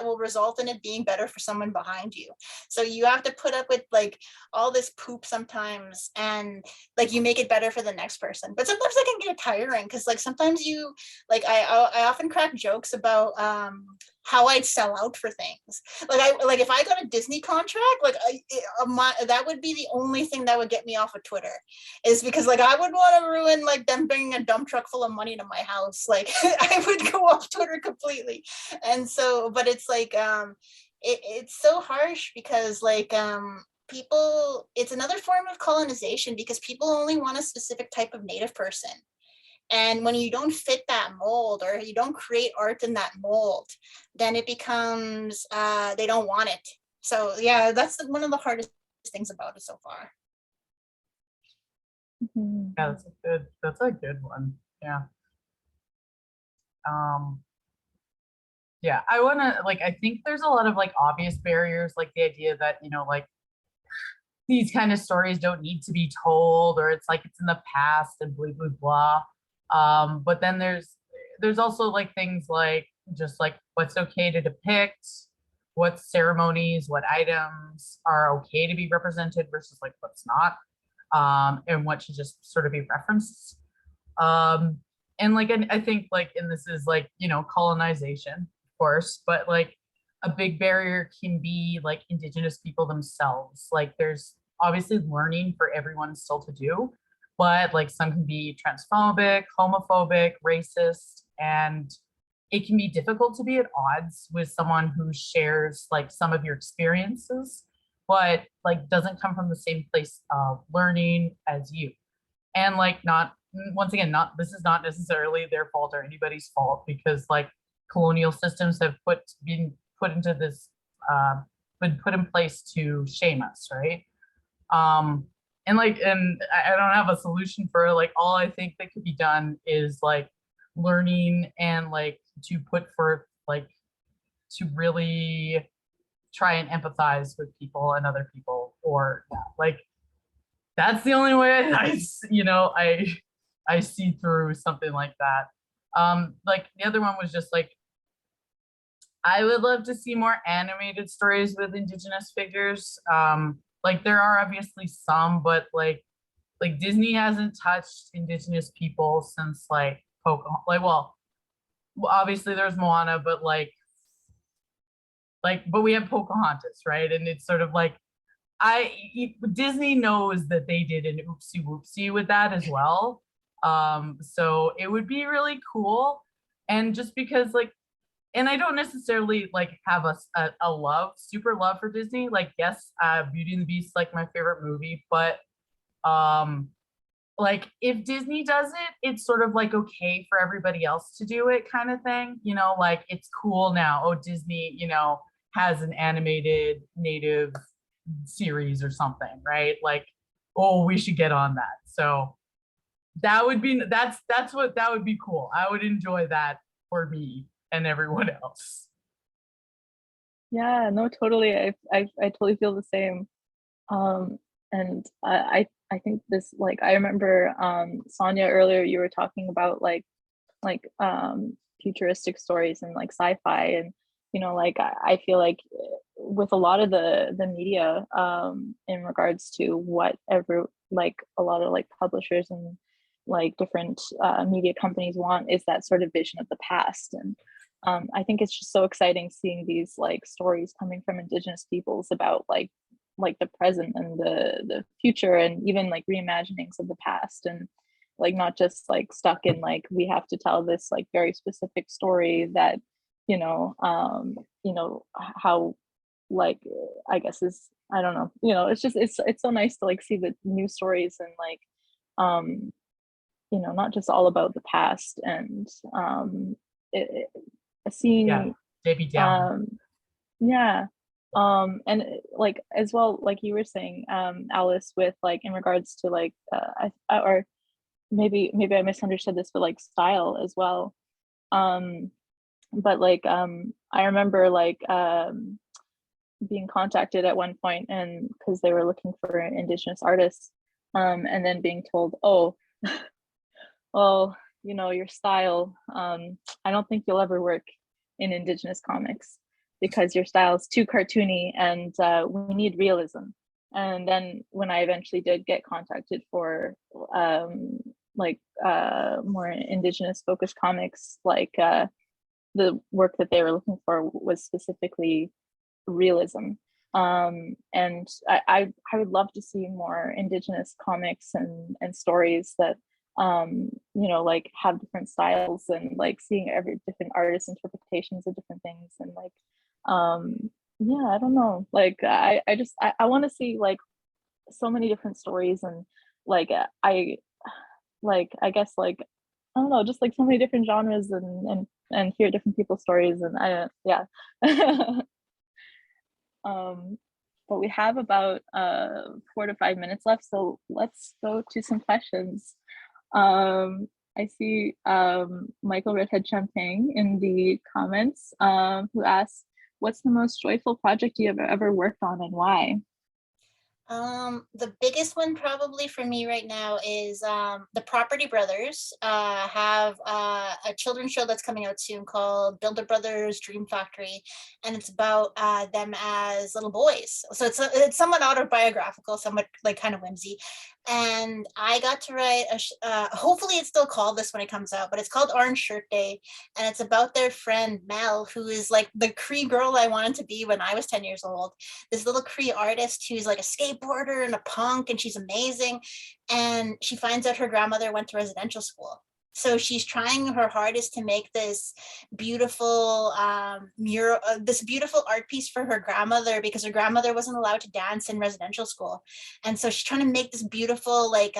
will result in it being better for someone behind you. So you have to put up with like all this poop sometimes, and like you make it better for the next person. But sometimes that can get tiring because like sometimes you like I often crack jokes about how I'd sell out for things. Like if I got a Disney contract, like that would be the only thing that would get me off of Twitter, is because like I would want to ruin like them bringing a dump truck full of money to my house. Like I would go off Twitter completely. And so, but it's like it's so harsh because like people, it's another form of colonization because people only want a specific type of Native person. And when you don't fit that mold or you don't create art in that mold, then it becomes they don't want it. So yeah, that's one of the hardest things about it so far. Yeah, that's a good one. Yeah. Yeah, I want to like, I think there's a lot of like obvious barriers, like the idea that, you know, like these kind of stories don't need to be told, or it's like it's in the past and blah blah blah. But then there's also like things like just like what's okay to depict, what ceremonies, what items are okay to be represented versus like what's not, and what should just sort of be referenced. And like, and I think like, and this is like, you know, colonization, of course, but like a big barrier can be like Indigenous people themselves. Like there's obviously learning for everyone still to do, but like some can be transphobic, homophobic, racist, and it can be difficult to be at odds with someone who shares like some of your experiences, but like doesn't come from the same place of learning as you. And like not, once again, not, this is not necessarily their fault or anybody's fault, because like colonial systems have been put into this, been put in place to shame us, right? And like, and I don't have a solution for like, all I think that could be done is like learning and like to put forth like to really try and empathize with people and other people, or yeah, like that's the only way I see through something like that. Like the other one was just like, I would love to see more animated stories with Indigenous figures. Like there are obviously some, but like Disney hasn't touched Indigenous people since like Pocahontas. Like, well, obviously there's Moana, but but we have Pocahontas, right? And it's sort of like, Disney knows that they did an oopsie whoopsie with that as well. So it would be really cool. And just because like, and I don't necessarily like have a super love for Disney. Like, yes, Beauty and the Beast is like my favorite movie, but like if Disney does it, it's sort of like okay for everybody else to do it kind of thing, you know, like it's cool now. Oh, Disney, you know, has an animated native series or something, right? Like, oh, we should get on that. So that would be that's what that would be cool. I would enjoy that for me and everyone else. Yeah, no, totally. I totally feel the same. And I think this, like, I remember Sonya, earlier you were talking about like futuristic stories and like sci-fi, and you know, like I feel like with a lot of the media in regards to whatever, like a lot of like publishers and like different media companies want is that sort of vision of the past. And I think it's just so exciting seeing these like stories coming from Indigenous peoples about like the present and the future, and even like reimaginings of the past, and like not just like stuck in like we have to tell this like very specific story that you know how, like, I guess is, I don't know, you know, it's just it's so nice to like see the new stories and like you know, not just all about the past. And Yeah, seeing Debbie Downer. yeah and like as well, like you were saying, Alice, with like in regards to like or maybe I misunderstood this, but like style as well. But like I remember like being contacted at one point, and because they were looking for Indigenous artists, and then being told, oh, well, you know, your style, I don't think you'll ever work in Indigenous comics because your style is too cartoony, and we need realism. And then when I eventually did get contacted for like more Indigenous focused comics, like the work that they were looking for was specifically realism. And I would love to see more Indigenous comics and stories that you know, like have different styles, and like seeing every different artists' interpretations of different things. And like yeah, I don't know, like I just I want to see like so many different stories, and like I like, I guess, like, I don't know, just like so many different genres, and hear different people's stories. And I yeah. um but we have about 4 to 5 minutes left, so let's go to some questions. I see Michael Redhead Champagne in the comments, who asks, what's the most joyful project you have ever worked on, and why? The biggest one probably for me right now is the Property Brothers have a children's show that's coming out soon called Builder Brothers Dream Factory, and it's about them as little boys. So it's somewhat autobiographical, somewhat like kind of whimsy. And I got to write hopefully it's still called this when it comes out, but it's called Orange Shirt Day, and it's about their friend Mel, who is like the Cree girl I wanted to be when I was 10 years old. This little Cree artist who's like a skateboarder and a punk, and she's amazing. And she finds out her grandmother went to residential school. So she's trying her hardest to make this beautiful mural, this beautiful art piece for her grandmother, because her grandmother wasn't allowed to dance in residential school. And so she's trying to make this beautiful, like,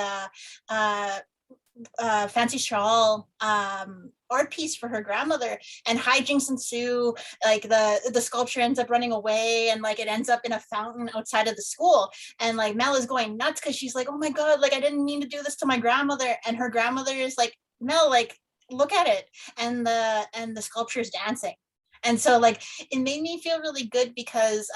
fancy shawl art piece for her grandmother, and hijinks ensue. Like the sculpture ends up running away, and like it ends up in a fountain outside of the school, and like Mel is going nuts because she's like, oh my god, like I didn't mean to do this to my grandmother. And her grandmother is like, Mel, like look at it. And the sculpture is dancing. And so like it made me feel really good, because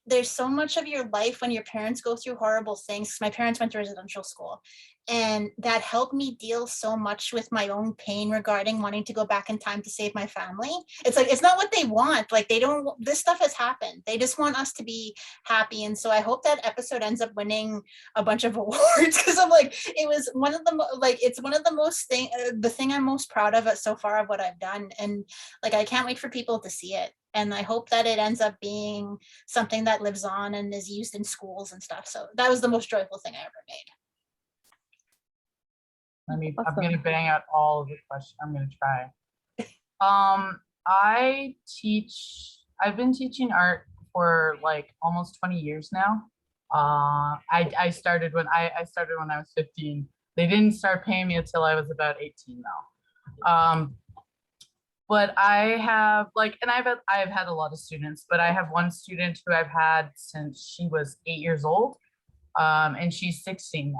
there's so much of your life when your parents go through horrible things. My parents went to residential school, and that helped me deal so much with my own pain regarding wanting to go back in time to save my family. It's like, it's not what they want. Like they don't, this stuff has happened. They just want us to be happy. And so I hope that episode ends up winning a bunch of awards, because I'm like, it was one of the, like, it's one of the most the thing I'm most proud of it so far of what I've done. And like, I can't wait for people to see it. And I hope that it ends up being something that lives on and is used in schools and stuff. So that was the most joyful thing I ever made. I'm Awesome. gonna bang out all of the questions. I'm gonna try. I've been teaching art for like almost 20 years now. I started when I started when I was 15. They didn't start paying me until I was about 18 though. But I have like, and I've had a lot of students, but I have one student who I've had since she was 8 years old, and she's 16 now.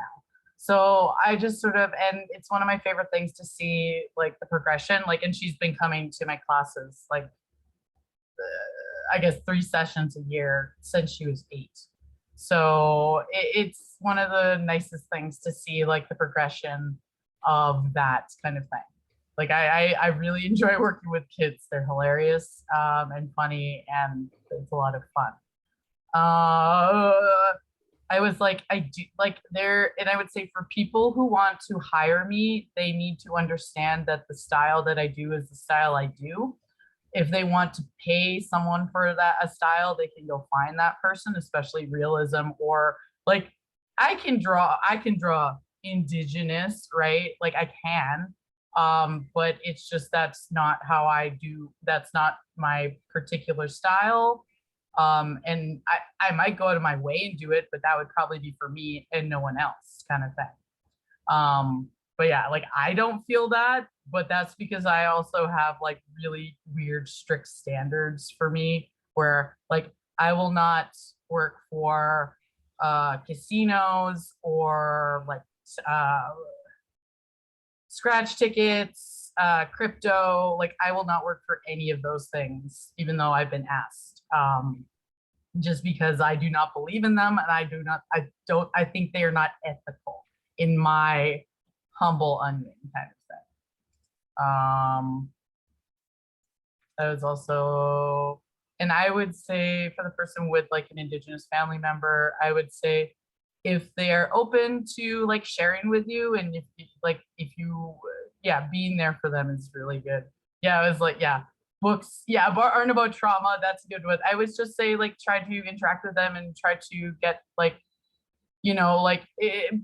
So I just sort of, and it's one of my favorite things to see like the progression, like, and she's been coming to my classes like, I guess 3 sessions a year since she was 8. So it's one of the nicest things to see like the progression of that kind of thing. Like I really enjoy working with kids. They're hilarious and funny, and it's a lot of fun. I was like, I do like there, and I would say for people who want to hire me, they need to understand that the style that I do is the style I do. If they want to pay someone for a style, they can go find that person, especially realism, or like I can draw Indigenous, right? Like I can, but it's just that's not how I do. That's not my particular style. And I might go out of my way and do it, but that would probably be for me and no one else, kind of thing. But yeah, like I don't feel that, but that's because I also have like really weird, strict standards for me where like I will not work for casinos or like scratch tickets, crypto. Like I will not work for any of those things, even though I've been asked. Just because I do not believe in them, and I think they are not ethical in my humble onion kind of thing. That was also, and I would say for the person with like an Indigenous family member, I would say if they are open to like sharing with you, and if you being there for them is really good. Yeah, I was like, yeah, books, yeah, aren't about trauma. That's a good one. I would just say like try to interact with them and try to get like, like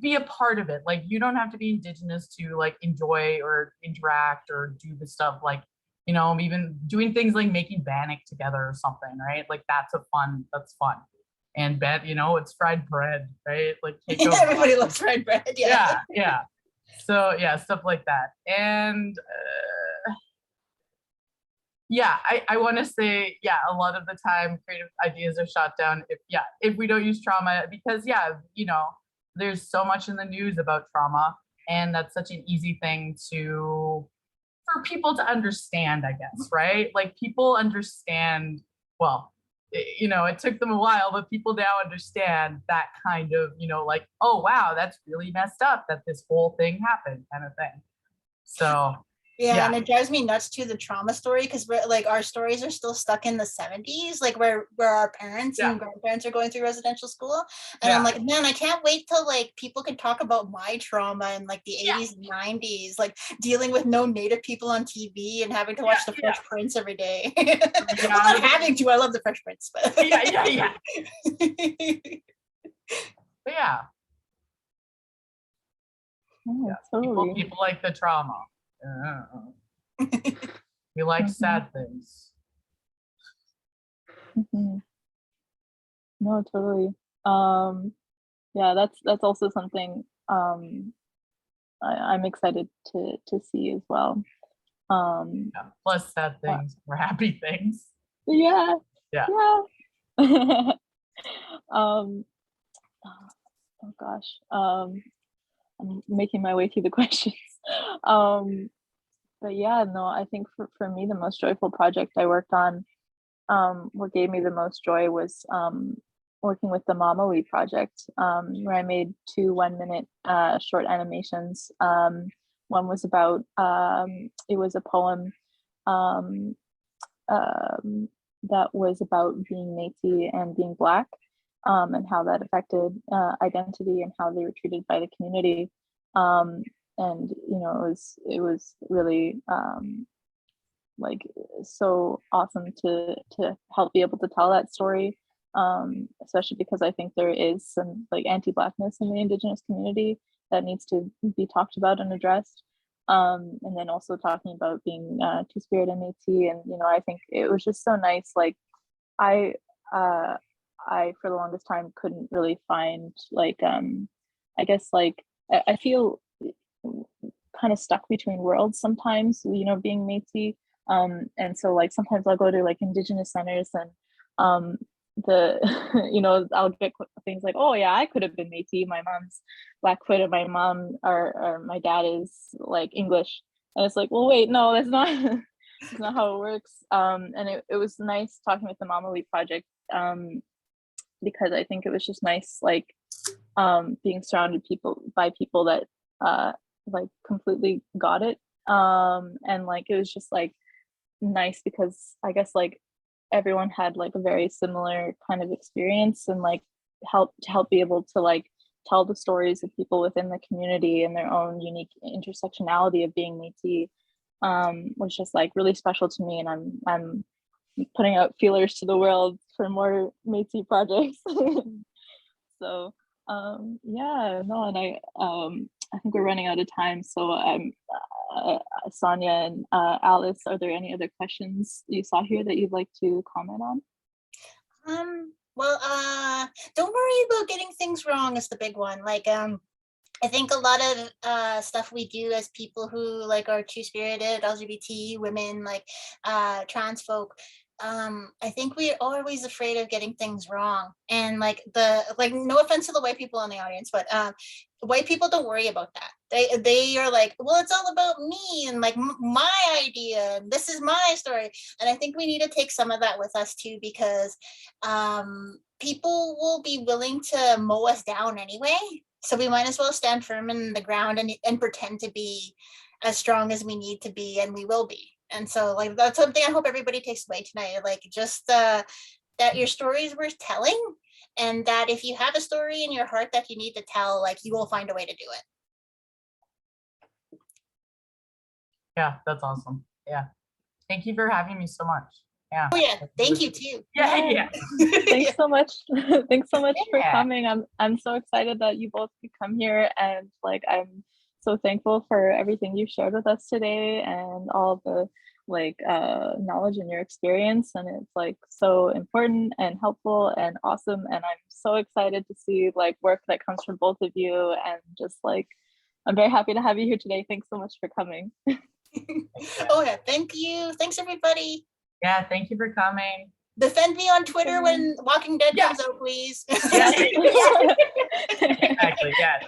be a part of it. Like you don't have to be Indigenous to like enjoy or interact or do the stuff like, even doing things like making bannock together or something, right? Like that's fun. And it's fried bread, right? Like everybody loves fried bread. Yeah. So yeah, stuff like that. And I want to say, a lot of the time creative ideas are shot down if we don't use trauma, because there's so much in the news about trauma, and that's such an easy thing for people to understand, I guess, right? Like people understand, well, it took them a while, but people now understand that kind of, like, oh, wow, that's really messed up that this whole thing happened kind of thing. So yeah, and it drives me nuts too, the trauma story, because we're like our stories are still stuck in the 70s, like where our parents and grandparents are going through residential school. And I'm like, man, I can't wait till like people can talk about my trauma in like the 80s and 90s, like dealing with no Native people on TV and having to watch the Fresh Prince every day. Well, not having to, I love the Fresh Prince, but yeah. Totally. People like the trauma. We like sad things. No, totally. That's also something I'm excited to see as well. Plus sad things or happy things. Yeah. Oh gosh. I'm making my way through the questions. But I think for me, the most joyful project I worked on, what gave me the most joy was working with the Mama We project, where I made 2 1-minute short animations. One was about, it was a poem that was about being Métis and being Black, and how that affected identity and how they were treated by the community. And it was really like so awesome to help be able to tell that story, especially because I think there is some like anti-Blackness in the Indigenous community that needs to be talked about and addressed. And then also talking about being TwoSpirit and Métis, and I think it was just so nice. Like I I for the longest time couldn't really find like I guess like I feel kind of stuck between worlds sometimes, you know, being Métis. And so like sometimes I'll go to like Indigenous centers and the you know, I'll get things like, oh yeah, I could have been Métis. My mom's Blackfoot and my mom or my dad is like English. And it's like, well, wait, no, that's not that's not how it works. And it was nice talking with the Mama Wheat Project because I think it was just nice, like being surrounded by people that like completely got it. And like it was just like nice because I guess like everyone had like a very similar kind of experience and like help be able to like tell the stories of people within the community and their own unique intersectionality of being Métis was just like really special to me, and I'm putting out feelers to the world for more Métis projects. So yeah, no, and I think we're running out of time, so I'm Sonya and Alice, are there any other questions you saw here that you'd like to comment on? Well, don't worry about getting things wrong is the big one. Like, I think a lot of stuff we do as people who like are two-spirited, LGBT women, like trans folk, I think we're always afraid of getting things wrong. And like no offense to the white people in the audience, but white people don't worry about that. They are like, well, it's all about me and like my idea, and this is my story. And I think we need to take some of that with us too, because people will be willing to mow us down anyway. So we might as well stand firm in the ground and pretend to be as strong as we need to be, and we will be. And so like that's something I hope everybody takes away tonight, like just that your story is worth telling, and that if you have a story in your heart that you need to tell, like you will find a way to do it. Yeah, that's awesome. Yeah. Thank you for having me so much. Yeah. Oh yeah, thank you too. Yeah. Thanks so much. Thanks so much for Yeah. coming. I'm so excited that you both could come here, and like I'm so thankful for everything you shared with us today and all the like knowledge and your experience, and it's like so important and helpful and awesome, and I'm so excited to see like work that comes from both of you, and just like I'm very happy to have you here today. Thanks so much for coming. Oh yeah, thank you. Thanks everybody. Yeah, thank you for coming. Defend me on Twitter when Walking Dead comes out, please. Yeah. Exactly. Yeah.